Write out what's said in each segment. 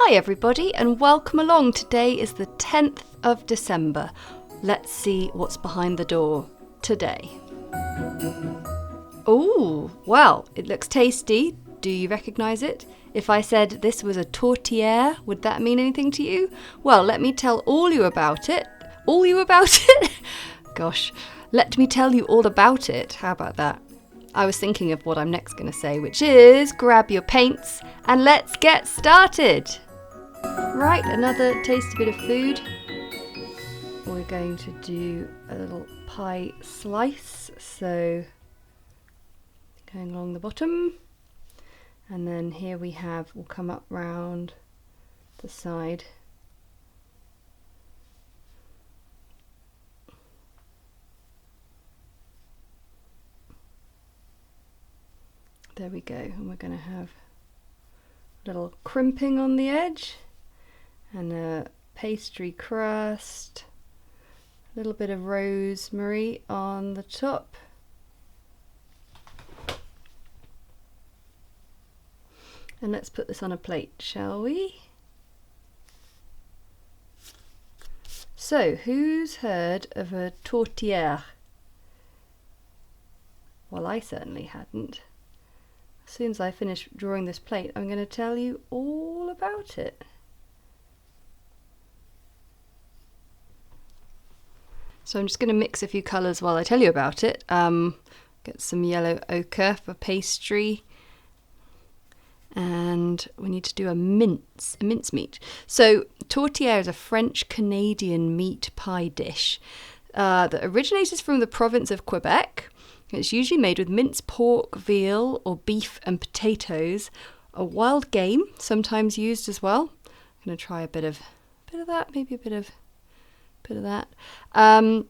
Hi everybody and welcome along. Today is the 10th of December. Let's see what's behind the door today. Oh, well, it looks tasty. Do you recognise it? If I said this was a tourtière, would that mean anything to you? Well, let me tell you about it. Gosh, let me tell you all about it. How about that? I was thinking of what I'm next going to say, which is grab your paints and let's get started. Right, another tasty bit of food. We're going to do a little pie slice, so going along the bottom, and then here we'll come up round the side. There we go, and we're going to have a little crimping on the edge and a pastry crust, a little bit of rosemary on the top. And let's put this on a plate, shall we? So, who's heard of a tourtière? Well, I certainly hadn't. As soon as I finish drawing this plate, I'm going to tell you all about it. So I'm just going to mix a few colours while I tell you about it. Get some yellow ochre for pastry. And we need to do a mincemeat. So tourtière is a French-Canadian meat pie dish that originated from the province of Quebec. It's usually made with minced pork, veal, or beef and potatoes. A wild game, sometimes used as well. I'm going to try a bit of that, maybe a bit of that. And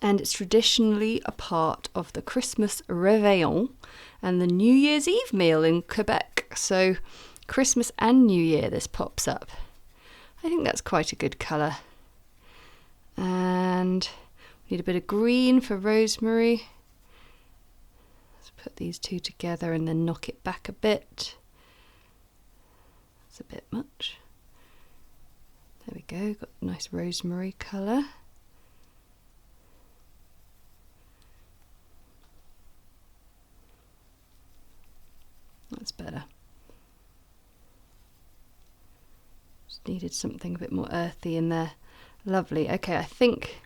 it's traditionally a part of the Christmas Réveillon and the New Year's Eve meal in Quebec. So Christmas and New Year this pops up. I think that's quite a good colour. And we need a bit of green for rosemary. Let's put these two together and then knock it back a bit. That's a bit much. There we go, got a nice rosemary colour. That's better. Just needed something a bit more earthy in there. Lovely. Okay, I think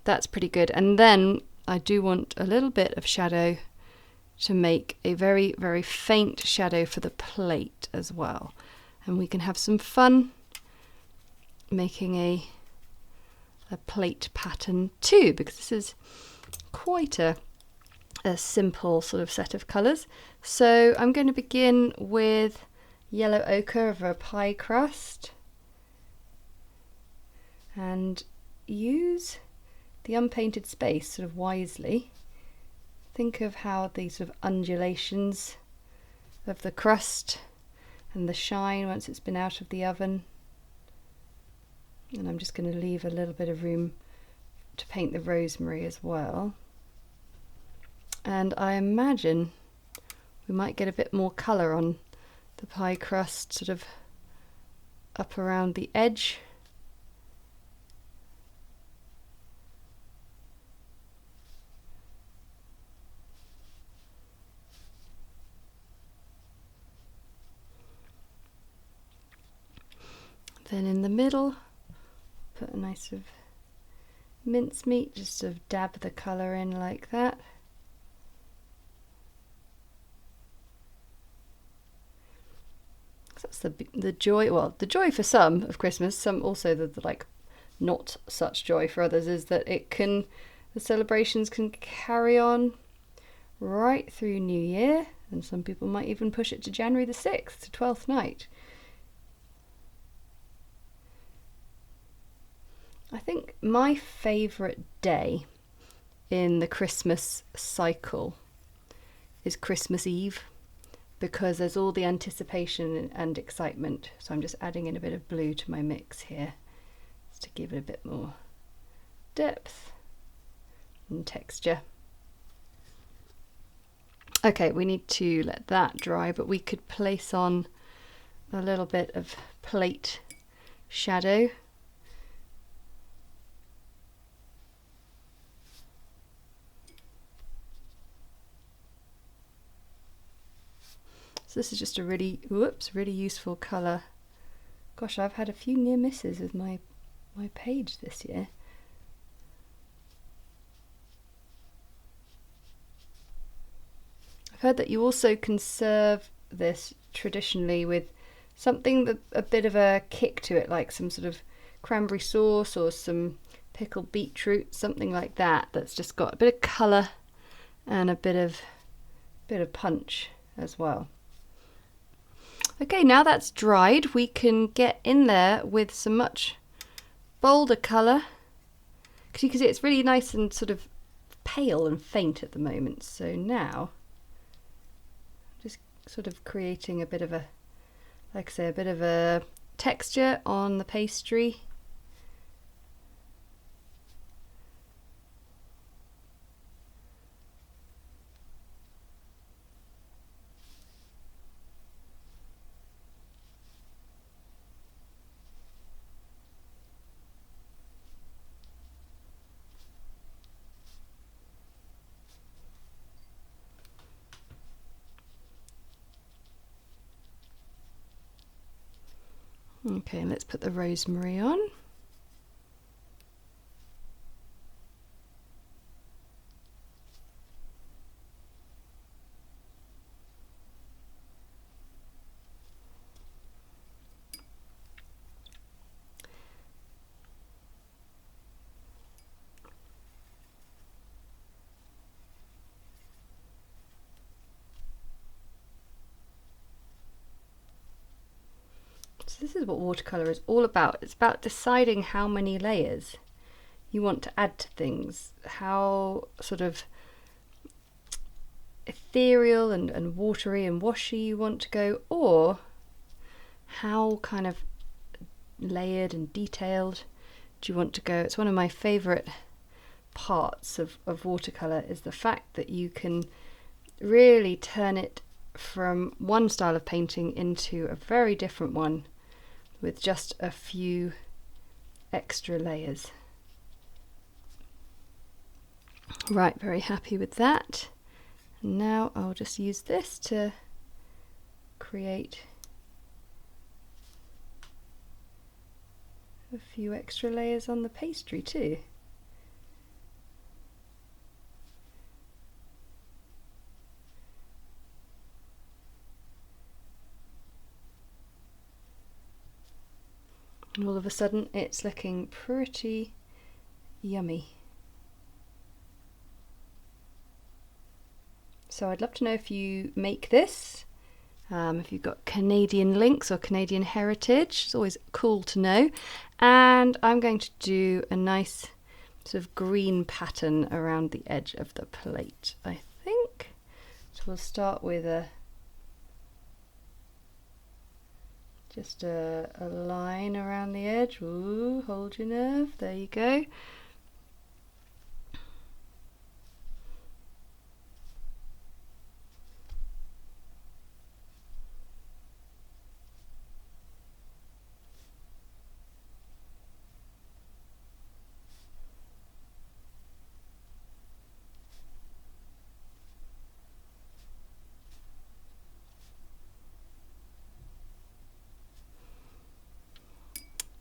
that's pretty good. And then I do want a little bit of shadow to make a very, very faint shadow for the plate as well. And we can have some fun making a plate pattern too, because this is quite a simple sort of set of colours. So I'm going to begin with yellow ochre of a pie crust and use the unpainted space sort of wisely. Think of how these sort of undulations of the crust and the shine once it's been out of the oven. And I'm just going to leave a little bit of room to paint the rosemary as well. And I imagine we might get a bit more colour on the pie crust, sort of up around the edge. Then in the middle, put a nice sort of mincemeat, just sort of dab the colour in like that. That's the joy, well, the joy for some of Christmas, some also the like not such joy for others, is that the celebrations can carry on right through New Year, and some people might even push it to January the 6th, to 12th night. I think my favourite day in the Christmas cycle is Christmas Eve, because there's all the anticipation and excitement. So I'm just adding in a bit of blue to my mix here, just to give it a bit more depth and texture. Okay, we need to let that dry, but we could place on a little bit of plate shadow. So this is just a really, really useful colour. Gosh, I've had a few near misses with my page this year. I've heard that you also can serve this traditionally with something with a bit of a kick to it, like some sort of cranberry sauce or some pickled beetroot, something like that, that's just got a bit of colour and a bit of punch as well. Okay, now that's dried, we can get in there with some much bolder colour, because you can see it's really nice and sort of pale and faint at the moment. So now just sort of creating a bit of a, like I say, a bit of a texture on the pastry. Okay, let's put the rosemary on. So this is what watercolour is all about. It's about deciding how many layers you want to add to things, how sort of ethereal and watery and washy you want to go, or how kind of layered and detailed do you want to go. It's one of my favourite parts of watercolour, is the fact that you can really turn it from one style of painting into a very different one with just a few extra layers. Right, very happy with that. And now I'll just use this to create a few extra layers on the pastry too. And all of a sudden it's looking pretty yummy. So I'd love to know if you make this, if you've got Canadian links or Canadian heritage. It's always cool to know. And I'm going to do a nice sort of green pattern around the edge of the plate, I think. So we'll start with just a line around the edge. Ooh, hold your nerve. There you go.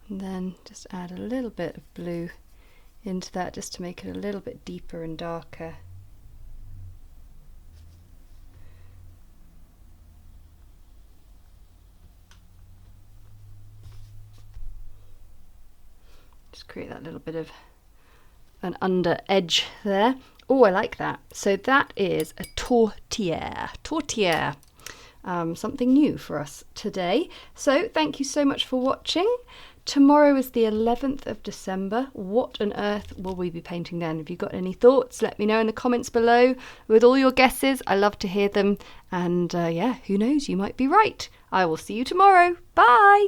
And then just add a little bit of blue into that just to make it a little bit deeper and darker. Just create that little bit of an under edge there. Oh, I like that. So that is a tourtière. Tourtière. Something new for us today. So thank you so much for watching. Tomorrow is the 11th of December. What on earth will we be painting then? If you've got any thoughts, let me know in the comments below with all your guesses. I love to hear them. And yeah, who knows, you might be right. I will see you tomorrow. Bye.